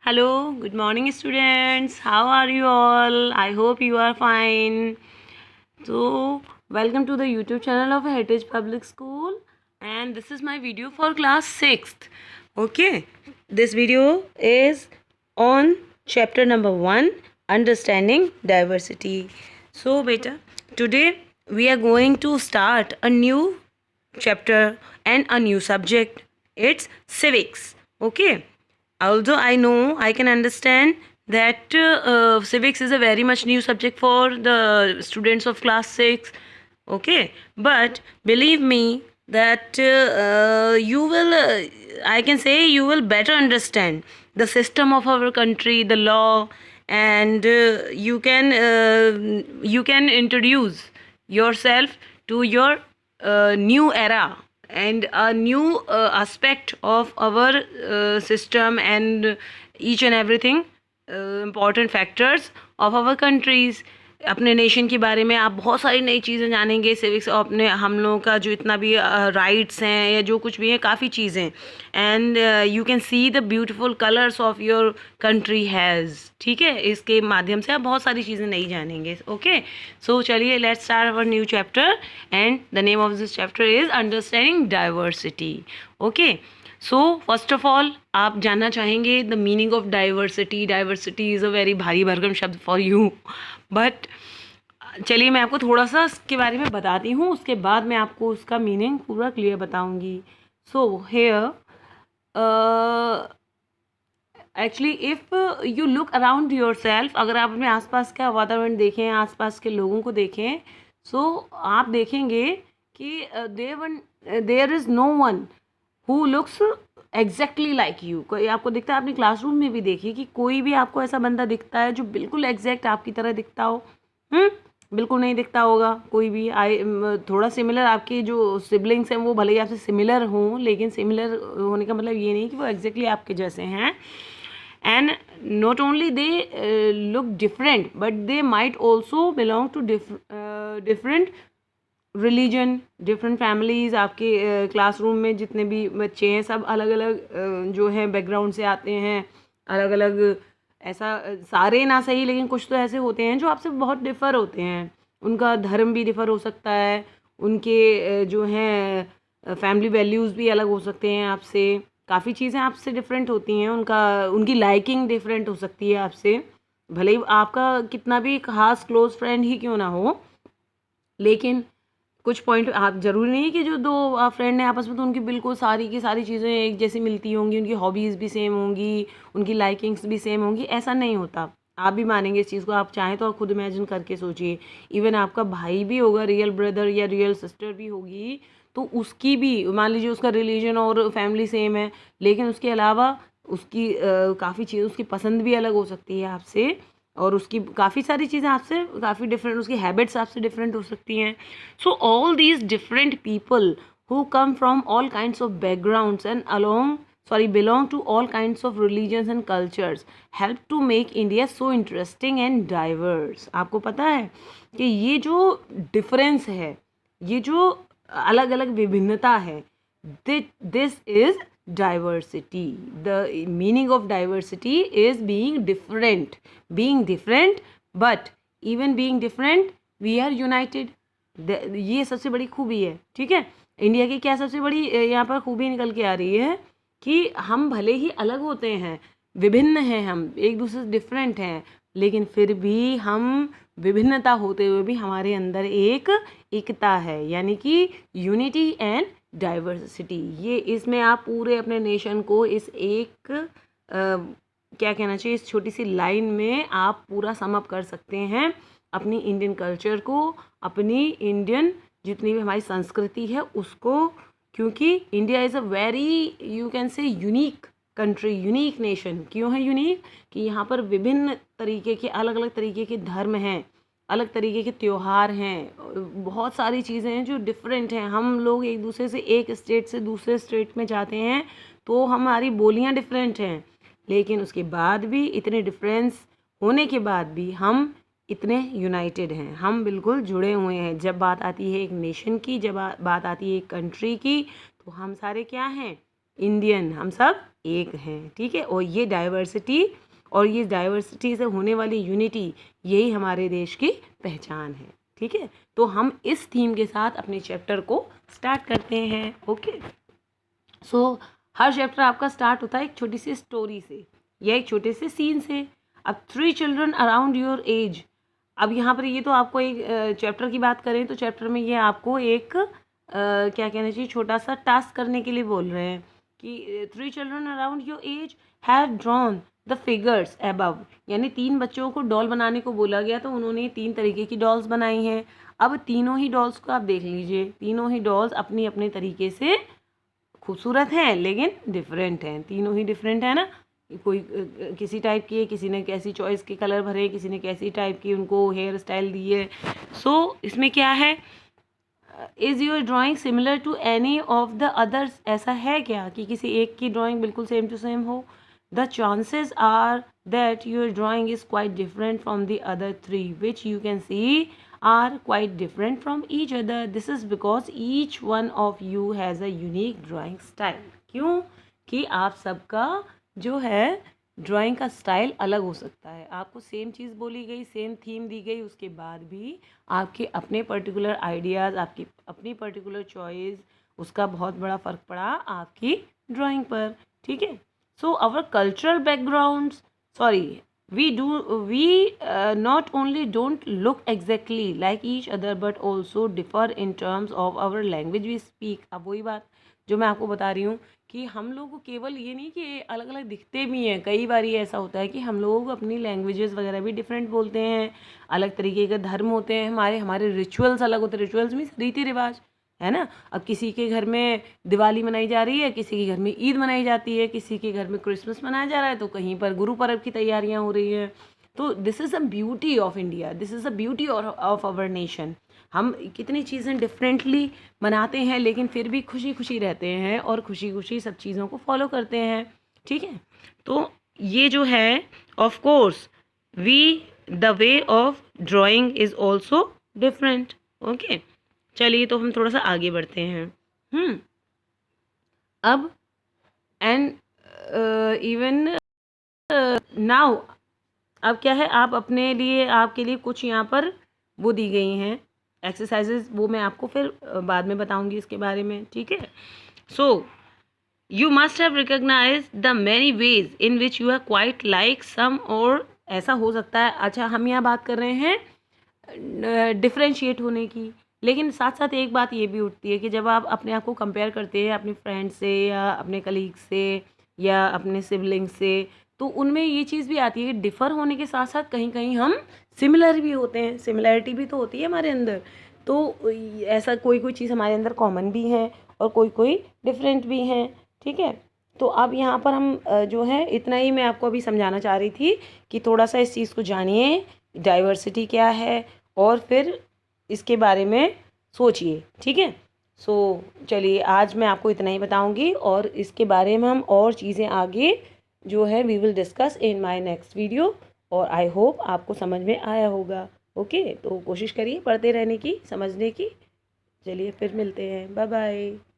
Hello, good morning, students. How are you all? I hope you are fine. So, welcome to the YouTube channel of Heritage Public School, and this is my video for class 6th. Okay, this video is on chapter number 1, Understanding Diversity. So, beta, today we are going to start a new chapter and a new subject. It's civics. Okay, although I know, I can understand that civics is a very much new subject for the students of class 6. Okay, but believe me that you will I can say you will better understand the system of our country, the law, and you can introduce yourself to your new era and a new aspect of our system and each and everything important factors of our countries. अपने nation के बारे में आप बहुत सारी नई चीज़ें जानेंगे सिविक्स और अपने हम लोगों का जो इतना भी राइट्स हैं या जो कुछ भी है काफ़ी चीज़ें and you can see the beautiful colours of your country has. ठीक है, इसके माध्यम से आप बहुत सारी चीज़ें नहीं जानेंगे. ओके, सो चलिए let's start our new chapter and the name of this chapter is understanding diversity. Okay, so first of all आप जानना चाहेंगे the meaning of diversity. Diversity is a very भारी भरकम शब्द फॉर यू, बट चलिए मैं आपको थोड़ा सा इसके बारे में बताती हूँ, उसके बाद मैं आपको उसका मीनिंग पूरा क्लियर बताऊँगी. So here actually if you look around your self, अगर आप अपने आसपास का वातावरण देखें, आसपास के लोगों को देखें, सो आप देखेंगे कि there is no one who looks exactly like you. कोई आपको दिखता है, अपनी क्लासरूम में भी देखिए कि कोई भी आपको ऐसा बंदा दिखता है जो बिल्कुल एग्जैक्ट आपकी तरह दिखता हो. बिल्कुल नहीं दिखता होगा कोई भी. थोड़ा सिमिलर आपके जो सिबलिंग्स हैं वो भले ही आपसे सिमिलर हों, लेकिन सिमिलर होने का मतलब ये नहीं कि वो एग्जैक्टली आपके जैसे हैं. And not only they look different but they might also belong to different religion, different families. आपके क्लासरूम में जितने भी बच्चे हैं सब अलग अलग जो हैं बैकग्राउंड से आते हैं, अलग अलग. ऐसा सारे ना सही, लेकिन कुछ तो ऐसे होते हैं जो आपसे बहुत डिफ़र होते हैं. उनका धर्म भी डिफ़र हो सकता है, उनके जो हैं फैमिली वैल्यूज़ भी अलग हो सकते हैं आपसे. काफ़ी चीज़ें आपसे डिफरेंट होती हैं. उनकी लाइकिंग डिफरेंट हो सकती है आपसे, भले ही आपका कितना भी खास क्लोज फ्रेंड ही क्यों ना हो. लेकिन कुछ पॉइंट आप ज़रूरी नहीं है कि जो दो फ्रेंड हैं आपस में तो उनकी बिल्कुल सारी की सारी चीज़ें एक जैसी मिलती होंगी, उनकी हॉबीज़ भी सेम होंगी, उनकी लाइकिंग्स भी सेम होंगी. ऐसा नहीं होता. आप भी मानेंगे इस चीज़ को, आप चाहें तो आप खुद इमेजिन करके सोचिए. इवन आपका भाई भी होगा, रियल ब्रदर या रियल सिस्टर भी होगी, तो उसकी भी मान लीजिए उसका रिलीजन और फैमिली सेम है, लेकिन उसके अलावा उसकी काफ़ी चीज़, उसकी पसंद भी अलग हो सकती है आपसे, और उसकी काफ़ी सारी चीज़ें आपसे काफ़ी डिफरेंट, उसकी हैबिट्स आपसे डिफरेंट हो सकती हैं. So all these different people who come from all kinds of backgrounds and belong to all kinds of religions and cultures help to make India so interesting and diverse. आपको पता है कि ये जो डिफरेंस है, ये जो अलग अलग विभिन्नता है, this is diversity. The meaning of diversity is being different, but even being different we are united. ये सबसे बड़ी खूबी है. ठीक है, इंडिया की क्या सबसे बड़ी यहाँ पर खूबी निकल के आ रही है कि हम भले ही अलग होते हैं, विभिन्न हैं, हम एक दूसरे से डिफरेंट हैं, लेकिन फिर भी हम विभिन्नता होते हुए भी हमारे अंदर एक एकता है, यानी कि यूनिटी एंड डाइवर्सिटी. ये इसमें आप पूरे अपने नेशन को इस एक क्या कहना चाहिए, इस छोटी सी लाइन में आप पूरा सम अप कर सकते हैं. अपनी इंडियन कल्चर को, अपनी इंडियन जितनी भी हमारी संस्कृति है उसको, क्योंकि India is a very you can say unique country, unique nation. क्यों है यूनिक? कि यहाँ पर विभिन्न तरीके के, अलग अलग तरीके के धर्म हैं, अलग तरीके के त्यौहार हैं, बहुत सारी चीज़ें हैं जो डिफरेंट हैं. हम लोग एक दूसरे से, एक स्टेट से दूसरे स्टेट में जाते हैं तो हमारी बोलियाँ डिफरेंट हैं, लेकिन उसके बाद भी, इतने डिफरेंस होने के बाद भी हम इतने यूनाइटेड हैं, हम बिल्कुल जुड़े हुए हैं. जब बात आती है एक नेशन की, जब बात आती है एक कंट्री की, तो हम सारे क्या हैं? इंडियन. हम सब एक हैं, ठीक है। और ये डाइवर्सिटी और ये डाइवर्सिटी से होने वाली यूनिटी, यही हमारे देश की पहचान है, ठीक है। तो हम इस थीम के साथ अपने चैप्टर को स्टार्ट करते हैं। ओके, सो हर चैप्टर आपका स्टार्ट होता है एक छोटी सी स्टोरी से या एक छोटे से सीन से। अब 3 चिल्ड्रन अराउंड योर एज, अब यहाँ पर ये तो आपको एक चैप्टर की बात करें तो चैप्टर में ये आपको एक क्या कहना चाहिए, छोटा सा टास्क करने के लिए बोल रहे हैं कि 3 children around your age have drawn the figures above, यानी 3 बच्चों को डॉल बनाने को बोला गया तो उन्होंने 3 तरीके की डॉल्स बनाई हैं। अब तीनों ही डॉल्स को आप देख लीजिए, तीनों ही डॉल्स अपनी अपने तरीके से खूबसूरत हैं लेकिन डिफरेंट हैं, तीनों ही डिफरेंट है ना। कोई किसी टाइप की है, किसी ने कैसी चॉइस के कलर भरे, किसी ने कैसी टाइप की उनको हेयर स्टाइल दी है। सो इसमें क्या है, is your drawing similar to any of the others, ऐसा है क्या कि किसी एक की ड्राइंग बिल्कुल सेम टू सेम हो। The chances are that your drawing is quite different from the other 3 which you can see are quite different from each other. This is because each one of you has a unique drawing style. क्यों कि आप सबका जो है drawing का style अलग हो सकता है। आपको सेम चीज़ बोली गई, सेम थीम दी गई, उसके बाद भी आपके अपने पर्टिकुलर आइडियाज़, आपकी अपनी पर्टिकुलर चॉइस, उसका बहुत बड़ा फ़र्क पड़ा आपकी ड्राइंग पर, ठीक है। So our cultural backgrounds, sorry, we not only don't look exactly like each other but also differ in terms of our language we speak. अब वही बात जो मैं आपको बता रही हूँ कि हम लोग को केवल ये नहीं कि अलग अलग दिखते भी हैं, कई बार ये ऐसा होता है कि हम लोग अपनी लैंग्वेजेस वगैरह भी डिफरेंट बोलते हैं, अलग तरीके के धर्म होते हैं, हमारे रिचुअल्स अलग होते हैं। रिचुअल्स मीन्स रीति रिवाज, है ना। अब किसी के घर में दिवाली मनाई जा रही है, किसी के घर में ईद मनाई जाती है, किसी के घर में क्रिसमस मनाया जा रहा है, तो कहीं पर गुरु पर्व की तैयारियां हो रही हैं। तो this is a beauty of India, this is a beauty of our nation. हम कितनी चीज़ें डिफरेंटली मनाते हैं लेकिन फिर भी खुशी खुशी रहते हैं और खुशी खुशी सब चीज़ों को फॉलो करते हैं, ठीक है। तो ये जो है of course we the way of drawing is also different. Okay, चलिए तो हम थोड़ा सा आगे बढ़ते हैं। अब एंड इवन नाउ, अब क्या है, आप अपने लिए, आपके लिए कुछ यहाँ पर वो दी गई हैं एक्सरसाइजेज, वो मैं आपको फिर बाद में बताऊंगी इसके बारे में, ठीक है। So you must have recognize the many ways in which you are quite like some, और ऐसा हो सकता है। अच्छा, हम यहाँ बात कर रहे हैं डिफ्रेंशिएट होने की, लेकिन साथ साथ एक बात ये भी उठती है कि जब आप अपने आप को कंपेयर करते हैं अपने फ्रेंड से या अपने कलीग से या अपने सिबलिंग से, तो उनमें ये चीज़ भी आती है कि डिफ़र होने के साथ साथ कहीं कहीं हम सिमिलर भी होते हैं, सिमिलैरिटी भी तो होती है हमारे अंदर। तो ऐसा कोई कोई चीज़ हमारे अंदर कॉमन भी है और कोई कोई डिफरेंट भी हैं, ठीक है। तो अब यहाँ पर हम जो है इतना ही मैं आपको अभी समझाना चाह रही थी कि थोड़ा सा इस चीज़ को जानिए, डाइवर्सिटी क्या है, और फिर इसके बारे में सोचिए, ठीक है। सो चलिए, आज मैं आपको इतना ही बताऊंगी और इसके बारे में हम और चीज़ें आगे जो है we will discuss in my next video, और आई होप आपको समझ में आया होगा। ओके, तो कोशिश करिए पढ़ते रहने की, समझने की। चलिए फिर मिलते हैं, बाय बाय।